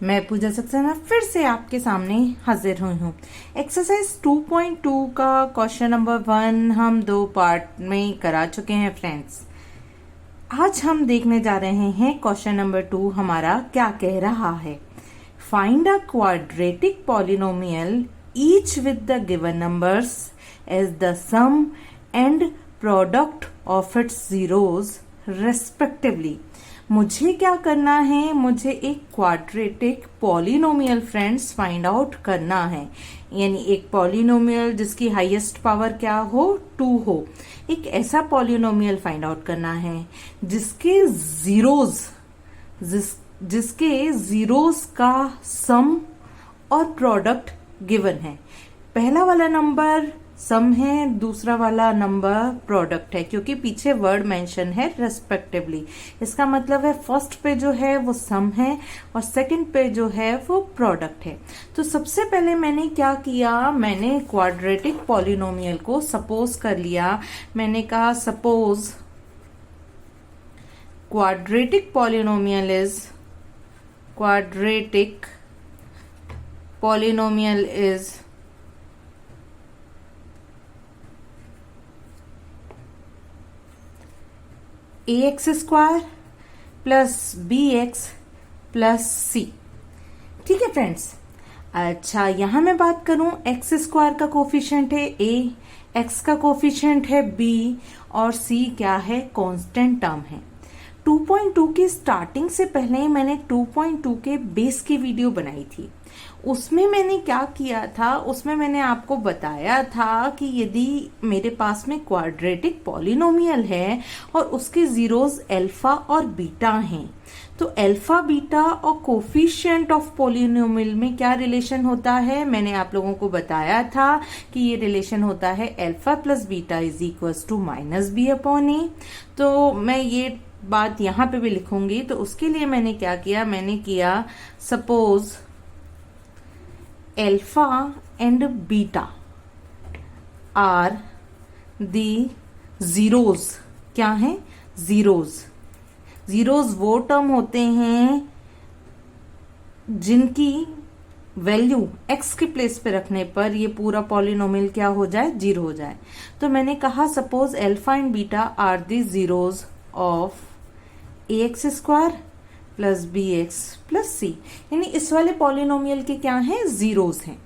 मैं पूजा सक्सेना फिर से आपके सामने हाजिर हुई हूँ। एक्सरसाइज 2.2 का क्वेश्चन नंबर 1 हम 2 पार्ट में करा चुके हैं फ्रेंड्स। आज हम देखने जा रहे हैं क्वेश्चन नंबर 2 हमारा क्या कह रहा है। Find a quadratic polynomial each with the given numbers as the sum and product of its zeros respectively. मुझे क्या करना है, मुझे एक quadratic polynomial friends find out करना है। यानी एक पॉलिनोमियल जिसकी हाईएस्ट पावर क्या हो, 2 हो। एक ऐसा पॉलिनोमियल फाइंड आउट करना है जिसके जीरोज का सम और प्रोडक्ट गिवन है। पहला वाला नंबर सम है, दूसरा वाला नंबर प्रोडक्ट है, क्योंकि पीछे वर्ड मेंशन है रेस्पेक्टिवली। इसका मतलब है फर्स्ट पे जो है वो सम है और सेकंड पे जो है वो प्रोडक्ट है। तो सबसे पहले मैंने क्या किया, मैंने क्वाड्रेटिक पॉलिनोमियल को सपोज कर लिया। मैंने कहा suppose quadratic polynomial is ax square plus bx plus c। ठीक है फ्रेंड्स। अच्छा, यहां मैं बात करूं, एक्स स्क्वायर का कोफिशिएंट है a, x का कोफिशिएंट है b और c क्या है, कांस्टेंट टर्म है। 2.2 की स्टार्टिंग से पहले ही मैंने 2.2 के बेस की वीडियो बनाई थी। उसमें मैंने क्या किया था, उसमें मैंने आपको बताया था कि यदि मेरे पास में क्वाड्रेटिक पॉलिनोमियल है और उसके जीरोज अल्फा और बीटा हैं, तो अल्फा बीटा और कोफिशिएंट ऑफ पॉलिनोमियल में क्या रिलेशन होता है, मैंने आप लोगों को बताया था कि ये रिलेशन होता है alpha plus beta is equals to minus b upon a. तो मैं ये बात यहाँ पे भी लिखूंगी। तो उसके लिए मैंने क्या किया, मैंने किया suppose alpha and beta are the zeros. क्या है, जीरोज वो टर्म होते हैं जिनकी वैल्यू एक्स के प्लेस पे रखने पर ये पूरा पॉलिनोमियल क्या हो जाए, 0 हो जाए। तो मैंने कहा suppose alpha and beta are the zeros of ax square plus bx plus c। यानी इस वाले पॉलिनोमियल के क्या हैं, जीरोज हैं।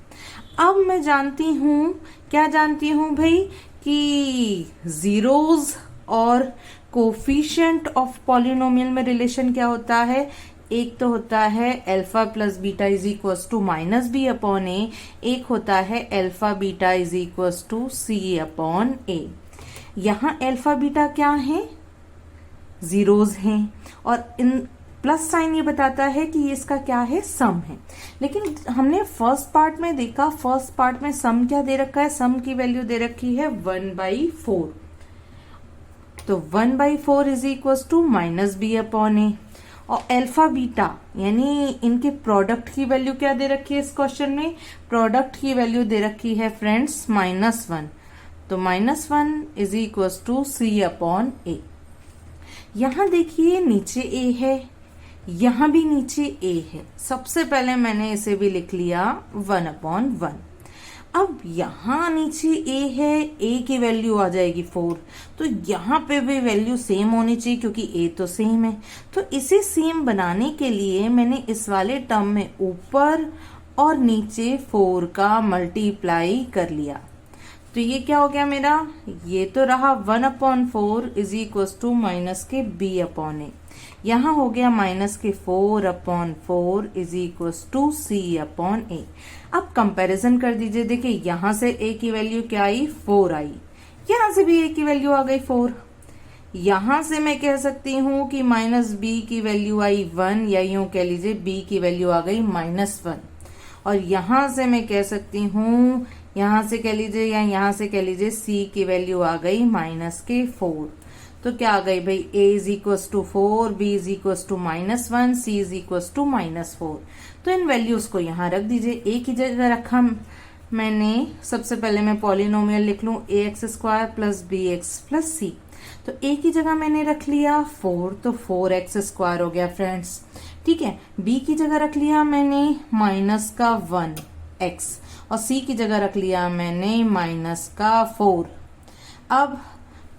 अब मैं जानती हूं, क्या जानती हूं भाई, कि जीरोज और कोफिशिएंट ऑफ पॉलिनोमियल में रिलेशन क्या होता है। एक तो होता है alpha plus beta is equals to minus b upon a, एक होता है alpha beta is equals to c upon a. यहां अल्फा बीटा क्या है, जीरोज हैं, और इन प्लस साइन ये बताता है कि ये इसका क्या है, सम है। लेकिन हमने फर्स्ट पार्ट में देखा, फर्स्ट पार्ट में सम क्या दे रखा है, सम की वैल्यू दे रखी है 1/4। तो 1/4 is equal to minus b upon a. और अल्फा बीटा यानी इनके प्रोडक्ट की वैल्यू क्या दे रखी है इस क्वेश्चन में, प्रोडक्ट की वैल्यू दे रखी है फ्रेंड्स -1। तो -1 is equal to c upon a. यहां देखिए नीचे a है, यहां भी नीचे a है। सबसे पहले मैंने इसे भी लिख लिया 1/1। अब यहां नीचे a है, a की वैल्यू आ जाएगी 4। तो यहां पे भी वैल्यू सेम होनी चाहिए क्योंकि a तो सेम है। तो इसे सेम बनाने के लिए मैंने इस वाले टर्म में ऊपर और नीचे 4 का मल्टीप्लाई कर लिया। तो ये क्या हो गया मेरा, ये तो रहा 1/4 इज इक्वल टू माइनस के b अपॉन ए। यहां हो गया माइनस के 4/4 is equal to c upon a. अब कंपैरिजन कर दीजिए, देखिए यहां से a की वैल्यू क्या आई, 4 आई, यहां से भी a की वैल्यू आ गई 4। यहां से मैं कह सकती हूं कि माइनस b की वैल्यू आई 1, या यूं कह लीजिए b की वैल्यू आ गई -1। और यहां से मैं कह सकती हूं, यहां से कह लीजिए या यहां से कह लीजिए c की वैल्यू आ गई -4। तो क्या आ गई भाई, a is equal to 4, b is equal to -1, c is equal to -4। तो इन वैल्यूज को यहां रख दीजिए। a की जगह रखा मैंने, सबसे पहले मैं पॉलिनोमियल लिख लूं ax square plus bx plus c। तो a की जगह मैंने रख लिया 4, तो 4x स्क्वायर हो गया फ्रेंड्स। ठीक है, b की जगह रख लिया मैंने माइनस का 1x और c की जगह रख लिया मैंने माइनस का 4। अब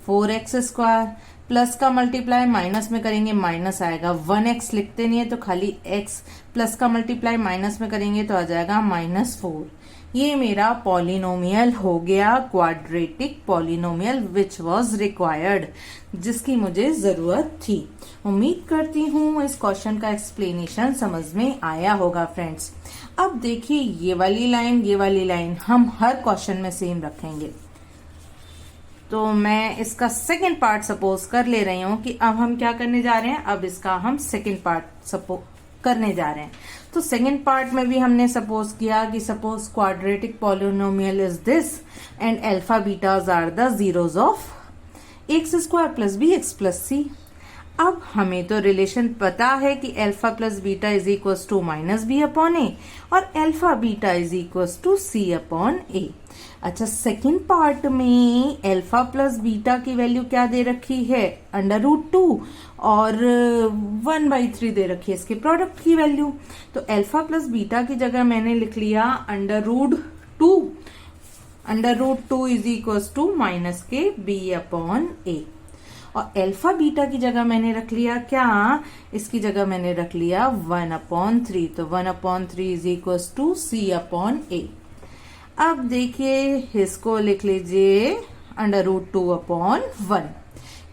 4x² प्लस का मल्टीप्लाई माइनस में करेंगे माइनस आएगा, 1x लिखते नहीं है तो खाली x, प्लस का मल्टीप्लाई माइनस में करेंगे तो आ जाएगा -4। ये मेरा पॉलिनोमियल हो गया, quadratic polynomial which was required, जिसकी मुझे जरूरत थी। उम्मीद करती हूँ इस क्वेश्चन का एक्सप्लेनेशन समझ में आया होगा फ्रेंड्स। अब देखिए ये वाली लाइन हम हर क्वेश्चन में सेम रखेंगे। तो मैं इसका सेकंड पार्ट सपोज कर ले रही हूँ कि अब हम क्या करने जा रहे हैं, अब इसका हम सेकंड पार्ट सपोज करने जा रहे हैं। तो सेकंड पार्ट में भी हमने सपोज किया कि suppose quadratic polynomial is this and alpha betas are the zeros of x² plus b x plus c. अब हमें तो रिलेशन पता है कि alpha plus beta is equal to minus b upon a और alpha beta is equal to c upon a. अच्छा, second part में alpha plus beta की वैल्यू क्या दे रखी है, √2 और 1/3 दे रखी है इसके प्रोडक्ट की वैल्यू। तो अल्फा प्लस बीटा की जगह मैंने लिख लिया √2, √2 इज इक्वल टू माइनस के b अपॉन ए। और अल्फा बीटा की जगह मैंने रख लिया क्या, इसकी जगह मैंने रख लिया 1/3, तो 1/3 is equal to c upon a. अब देखिए इसको लिख लीजिए √2 अपॉन 1।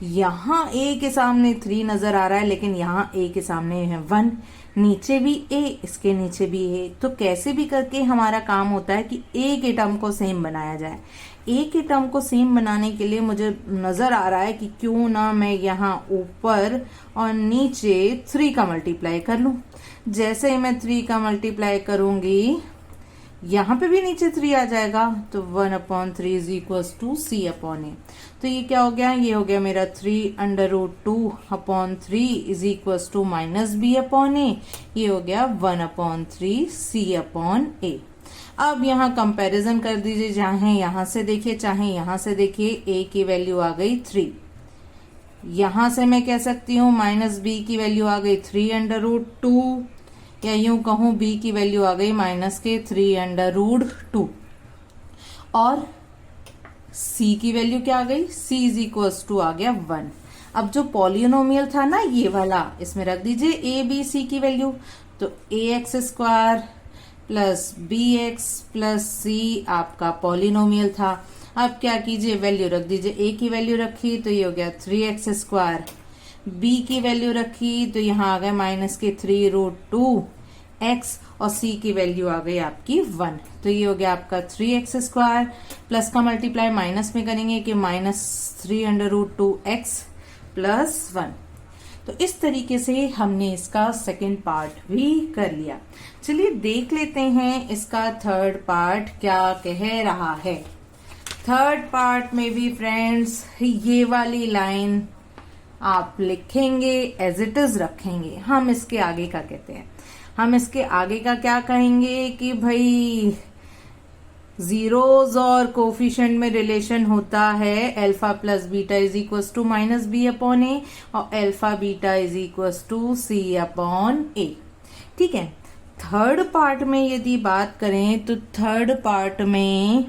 यहाँ a के सामने 3 नजर आ रहा है लेकिन यहाँ a के सामने है 1, नीचे भी a, इसके नीचे भी a। तो कैसे भी करके हमारा काम होता है कि a के टर्म को सेम बनाया जाए। a के टर्म को सेम बनाने के लिए मुझे नजर आ रहा है कि क्यों ना मैं यहाँ ऊपर और नीचे 3 का मल्टीप्लाई कर लूं। जैसे ही मैं 3 का मल्टीप्लाई करूंगी यहाँ पे भी नीचे 3 आ जाएगा, तो 1/3 is equal to c upon a. तो ये क्या हो गया, ये हो गया मेरा 3√2/3 is equal to minus b upon a. ये हो गया 1/3 सी अपॉन ए। अब यहाँ कंपैरिजन कर दीजिए, चाहे यहाँ से देखिए चाहे यहाँ से देखिए, a की वैल्यू आ गई 3। यहाँ से मैं कह सकती हूँ माइनस b की वैल्यू आ गई 3√2, या यूं कहूं b की वैल्यू आ गई माइनस के 3√2। और c की वैल्यू क्या आ गई, c इज इक्वल टू आ गया 1। अब जो पॉलिनोमियल था ना ये वाला, इसमें रख दीजिए a b c की वैल्यू, तो ax² plus bx plus c आपका पॉलिनोमियल था। अब क्या कीजिए, वैल्यू रख दीजिए, a की वैल्यू रखी तो ये हो गया 3x², b की वैल्यू रखी तो यहाँ आ गए माइनस के 3√2x और c की वैल्यू आ गई आपकी 1। तो ये हो गया आपका 3x² प्लस का मल्टीप्लाई माइनस में करेंगे कि -3√2x प्लस 1। तो इस तरीके से हमने इसका सेकंड पार्ट भी कर लिया। चलिए देख लेते हैं इसका थर्ड पार्ट क्या कह रहा है। थर्ड पार्ट में भी फ्रेंड्स ये वाली लाइन आप लिखेंगे, एज इट इज रखेंगे। हम इसके आगे का कहते हैं, हम इसके आगे का क्या कहेंगे कि भाई जीरोज और कोफिशिएंट में रिलेशन होता है alpha plus beta is equal to minus b upon a और alpha beta is equal to c upon a. ठीक है, थर्ड पार्ट में यदि बात करें तो थर्ड पार्ट में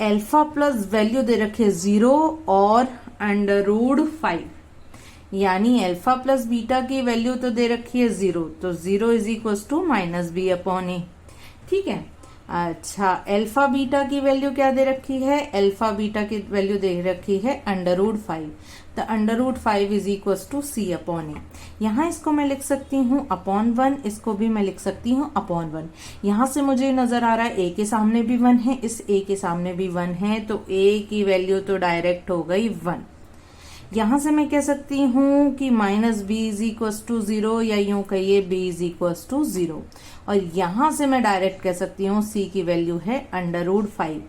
अल्फा प्लस वैल्यू दे रखे 0 और √5, यानी अल्फा प्लस बीटा की वैल्यू तो दे रखी है 0, तो 0 is equal to minus b upon a. ठीक है, अच्छा अल्फा बीटा की वैल्यू क्या दे रखी है, अल्फा बीटा की वैल्यू दे रखी है √5, तो √5 is equal to c upon a. यहाँ इसको मैं लिख सकती हूँ अपॉन 1, इसको भी मैं लिख सकती हूँ अपॉन 1। यहाँ से मुझे नजर आ रहा है a के सामने भी 1 है, इस a के सामने भी 1 है, तो a की वैल्यू तो डायरेक्ट हो गई 1। यहाँ से मैं कह सकती हूँ कि minus B is equal to 0, या यूं कहिए b इज इक्वल टू 0। और यहाँ से मैं डायरेक्ट कह सकती हूँ c की वैल्यू है √5।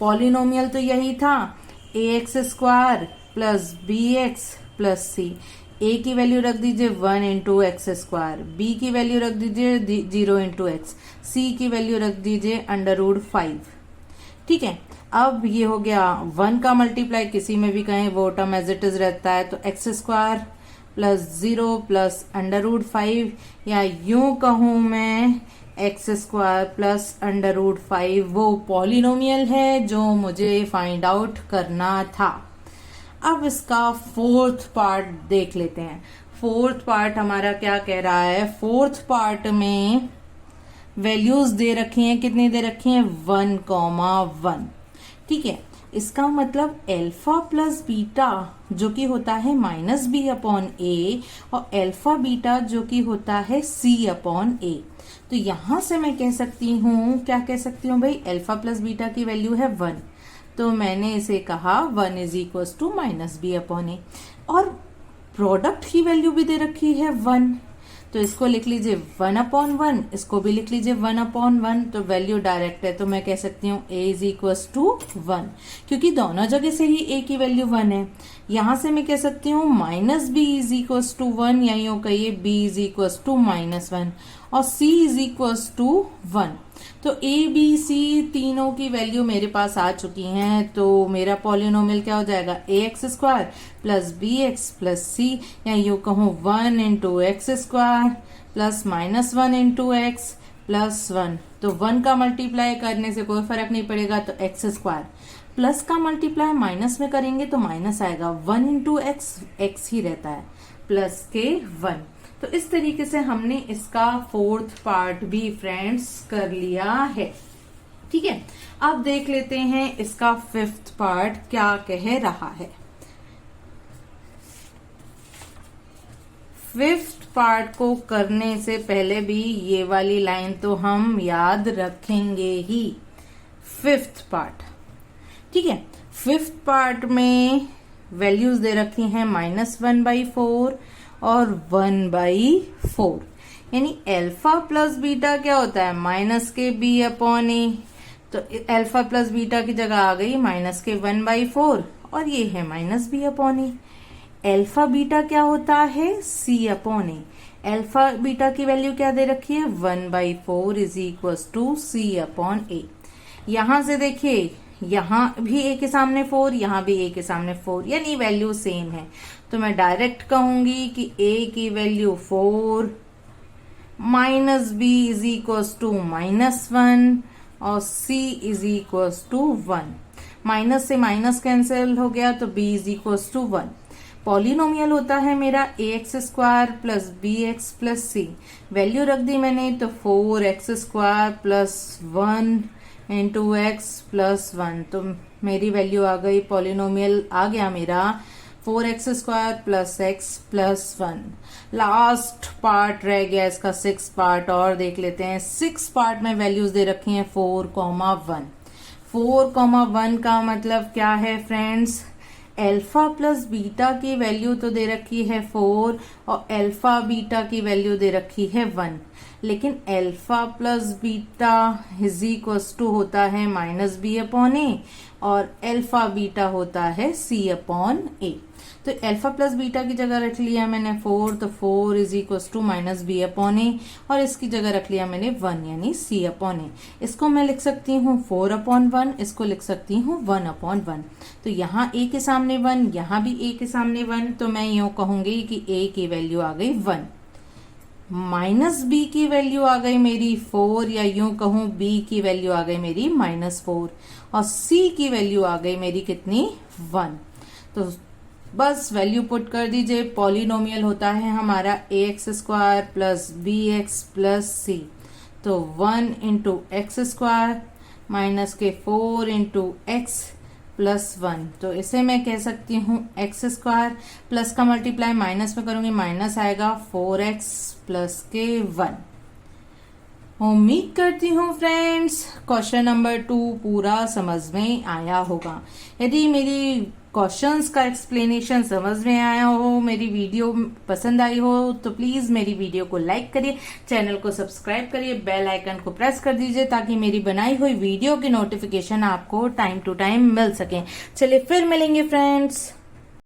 पॉलिनोमियल तो यही था ax² plus bx plus c। a की वैल्यू रख दीजिए 1 इंटू x², b की वैल्यू रख दीजिए 0 इंटू x, c की वैल्यू रख दीजिए √5। ठीक है, अब ये हो गया 1 का मल्टीप्लाई, किसी में भी कहें वो टर्म एज इट इज रहता है, तो x² प्लस 0 प्लस √5, या यूं कहूं मैं x² प्लस √5 वो पॉलिनोमियल है जो मुझे फाइंड आउट करना था। अब इसका फोर्थ पार्ट देख लेते हैं। फोर्थ पार्ट हमारा क्या कह रहा है? फोर्थ पार्ट में वैल्यूज दे रखी हैं, कितनी दे रखी हैं? 1,1। ठीक है, इसका मतलब अल्फा प्लस बीटा जो कि होता है -b/a और अल्फा बीटा जो कि होता है c/a। तो यहां से मैं कह सकती हूं, क्या कह सकती हूं भाई? अल्फा प्लस बीटा की वैल्यू है 1, तो मैंने इसे कहा 1 = -b/a। और प्रोडक्ट की वैल्यू भी दे रखी है 1, तो इसको लिख लीजिए 1/1, इसको भी लिख लीजिए 1/1, तो वैल्यू डायरेक्ट है, तो मैं कह सकती हूँ a = 1, क्योंकि दोनों जगह से ही a की वैल्यू 1 है। यहां से मैं कह सकती हूँ -b = 1, या यूं कहिए b = -1 और c = 1। तो a b c तीनों की वैल्यू मेरे पास आ चुकी हैं, तो मेरा पॉलिनोमियल क्या हो जाएगा? ax² plus bx plus c, या यूं कहूं 1 × x² प्लस -1 × x प्लस 1। तो 1 का मल्टीप्लाई करने से कोई फर्क नहीं पड़ेगा, तो x²। प्लस का मल्टीप्लाई माइनस में करेंगे तो माइनस आएगा, 1 × x, x ही रहता है, प्लस के 1। तो इस तरीके से हमने इसका फोर्थ पार्ट भी फ्रेंड्स कर लिया है। ठीक है, अब देख लेते हैं इसका फिफ्थ पार्ट क्या कह रहा है। फिफ्थ पार्ट को करने से पहले भी ये वाली लाइन तो हम याद रखेंगे ही। फिफ्थ पार्ट, ठीक है, फिफ्थ पार्ट में वैल्यूज दे रखी हैं -1/4 और 1/4, यानी अल्फा प्लस बीटा क्या होता है? -b/a। तो अल्फा प्लस बीटा की जगह आ गई -1/4 और ये है -b/a। अल्फा बीटा क्या होता है? c/a। अल्फा बीटा की वैल्यू क्या दे रखी है? 1/4 = c/a। यहां से देखिए, यहां भी a के सामने 4, यहां भी a के सामने 4, यानी वैल्यू सेम है, तो मैं डायरेक्ट कहूंगी कि a की वैल्यू 4, -b = -1 और c = 1। माइनस से माइनस कैंसिल हो गया, तो b = 1। पॉलिनोमियल होता है मेरा ax² plus bx plus c। Value रख दी मैंने, तो 4x² प्लस 1 × x प्लस 1, तो मेरी वैल्यू आ गई, पॉलिनोमियल आ गया मेरा 4x² plus x plus 1। Last part रह गया इसका 6 पार्ट, और देख लेते हैं। 6 पार्ट में वैल्यूज दे रखी हैं 4,1। 4,1 का मतलब क्या है फ्रेंड्स? अल्फा प्लस बीटा की वैल्यू तो दे रखी है 4 और अल्फा बीटा की वैल्यू दे रखी है 1, लेकिन अल्फा प्लस बीटा = होता है -b/a और अल्फा बीटा होता है c/a। तो अल्फा प्लस बीटा की जगह रख लिया मैंने 4, तो 4 = -b/a और इसकी जगह रख लिया मैंने 1, यानी c/a। इसको मैं लिख सकती हूँ 4/1, इसको लिख सकती हूँ 1/1। तो यहाँ a के सामने 1, यहाँ भी a के सामने 1, तो मैं यूं कहूंगी कि a की वैल्यू आ गई 1, -b की वैल्यू आ गई मेरी 4, या यूं कहूं b की वैल्यू आ गई मेरी -4 और c की वैल्यू आ गई मेरी कितनी? 1। तो बस वैल्यू पुट कर दीजिए। पॉलिनोमियल होता है हमारा ax² plus bx plus c, तो 1 × x² माइनस के 4 × x प्लस 1, तो इसे मैं कह सकती हूँ x² प्लस का मल्टीप्लाई माइनस में करूंगी, माइनस आएगा 4x प्लस के 1। उम्मीद करती हूँ फ्रेंड्स क्वेश्चन नंबर 2 पूरा समझ में आया होगा। यदि मेरी क्वेश्चंस का एक्सप्लेनेशन समझ में आया हो, मेरी वीडियो पसंद आई हो, तो प्लीज मेरी वीडियो को लाइक करिए, चैनल को सब्सक्राइब करिए, बेल आइकन को प्रेस कर दीजिए ताकि मेरी बनाई हुई वीडियो की नोटिफिकेशन आपको टाइम टू टाइम मिल सके। चलिए फिर मिलेंगे फ्रेंड्स।